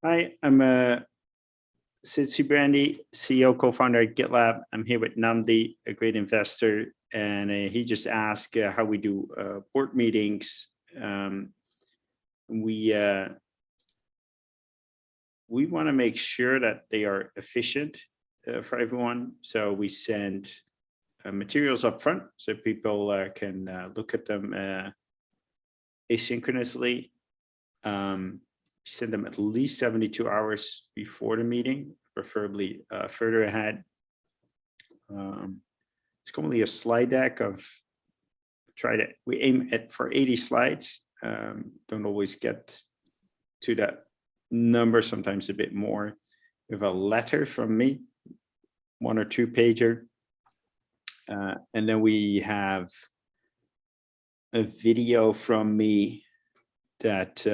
Hi, I'm Sid Brandy, CEO, co-founder at GitLab. I'm here with Nnamdi, a great investor, and he just asked how we do board meetings. We want to make sure that they are efficient for everyone, so we send materials up front so people can look at them asynchronously. Send them at least 72 hours before the meeting, preferably further ahead. It's commonly a slide deck of, we aim for 80 slides. Don't always get to that number, sometimes a bit more. We have a letter from me, 1 or 2 pager. And then we have a video from me that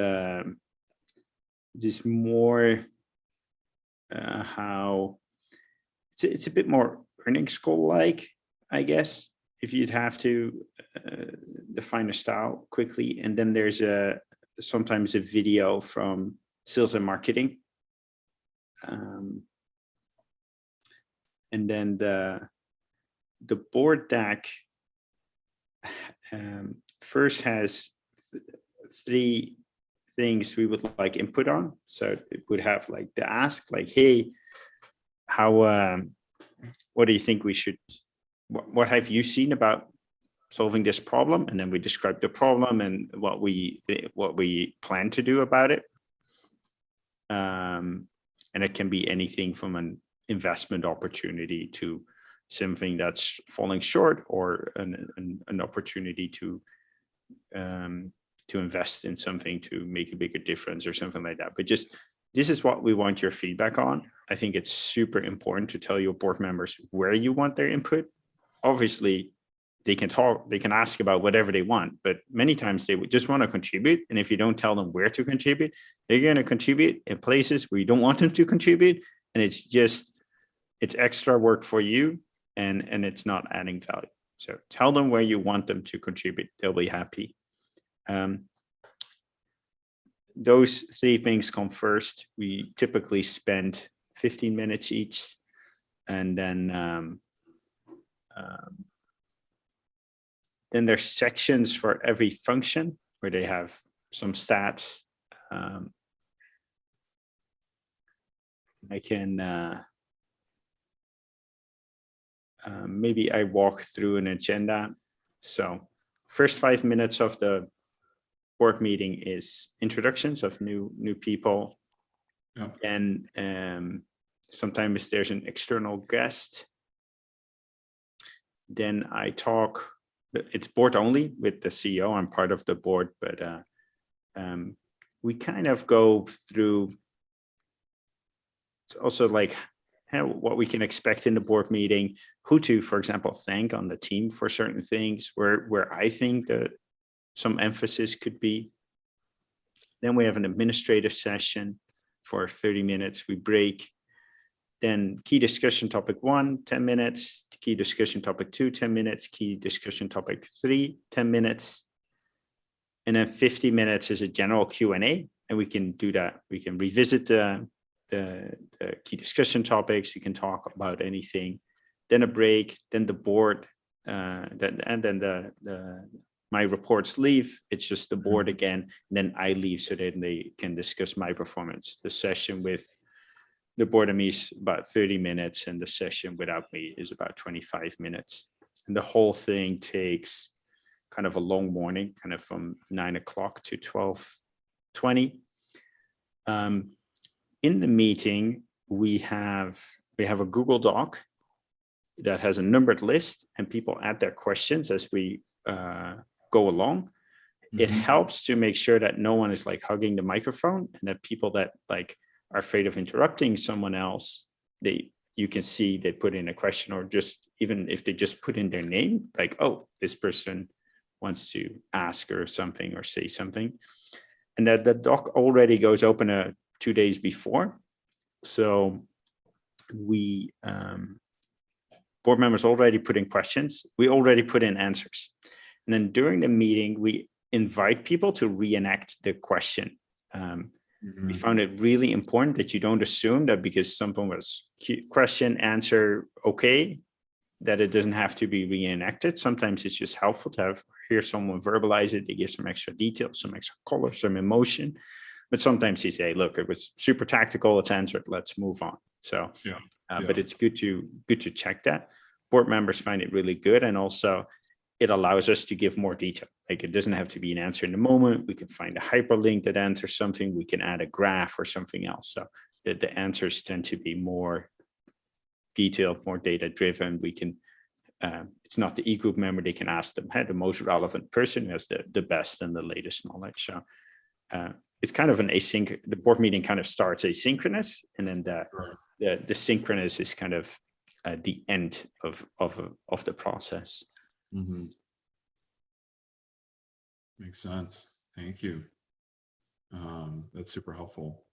is more how it's a bit more earnings call like, I guess, if you'd have to define a style quickly. And then there's sometimes a video from sales and marketing. And then the board deck first has 3 things we would like input on. So it would have like the ask, like, hey, how, what do you think we should, what have you seen about solving this problem? And then we describe the problem and what we plan to do about it. And it can be anything from an investment opportunity to something that's falling short, or an opportunity to invest in something to make a bigger difference or something like that. But just, this is what we want your feedback on. I think it's super important to tell your board members where you want their input. Obviously, they can talk, they can ask about whatever they want, but many times they would just want to contribute. And if you don't tell them where to contribute, they're going to contribute in places where you don't want them to contribute. And it's extra work for you, and it's not adding value. So tell them where you want them to contribute. They'll be happy. Those 3 things come first. We typically spend 15 minutes each, and then there's sections for every function where they have some stats. I can maybe I walk through an agenda. So first 5 minutes of the board meeting is introductions of new people. Yeah. And sometimes there's an external guest. Then I talk, it's board only with the CEO. I'm part of the board, but we kind of go through, it's also like what we can expect in the board meeting, who to, for example, thank on the team for certain things, where I think that some emphasis could be. Then we have an administrative session for 30 minutes. We break. Then key discussion topic 1, 10 minutes. Key discussion topic 2, 10 minutes. Key discussion topic 3, 10 minutes. And then 50 minutes is a general Q&A. And we can do that. We can revisit the key discussion topics. You can talk about anything. Then a break. Then the board. And then my reports leave. It's just the board again. And then I leave so that they can discuss my performance. The session with the board and me is about 30 minutes, and the session without me is about 25 minutes. And the whole thing takes kind of a long morning, kind of from 9 o'clock to 12:20. In the meeting, we have a Google Doc that has a numbered list, and people add their questions as we go along. Mm-hmm. It helps to make sure that no one is like hugging the microphone, and that people that like are afraid of interrupting someone else, you can see they put in a question, or just even if they just put in their name, like, oh, this person wants to ask or something or say something. And that the doc already goes open 2 days before. So we board members already put in questions. We already put in answers. And then during the meeting, we invite people to reenact the question. we found it really important that you don't assume that because someone was question, answer, okay, that it doesn't have to be reenacted. Sometimes it's just helpful to hear someone verbalize it. They give some extra details, some extra color, some emotion. But sometimes you say, look, it was super tactical, it's answered, let's move on. So, but it's good to check that. Board members find it really good. And also it allows us to give more detail. Like it doesn't have to be an answer in the moment. We can find a hyperlink that answers something. We can add a graph or something else. So that the answers tend to be more detailed, more data driven. We can, it's not the e-group member, they can ask them, hey, the most relevant person who has the best and the latest knowledge. So it's kind of an async, the board meeting kind of starts asynchronous, and then the synchronous is kind of the end of the process. Mm-hmm. Makes sense. Thank you. That's super helpful.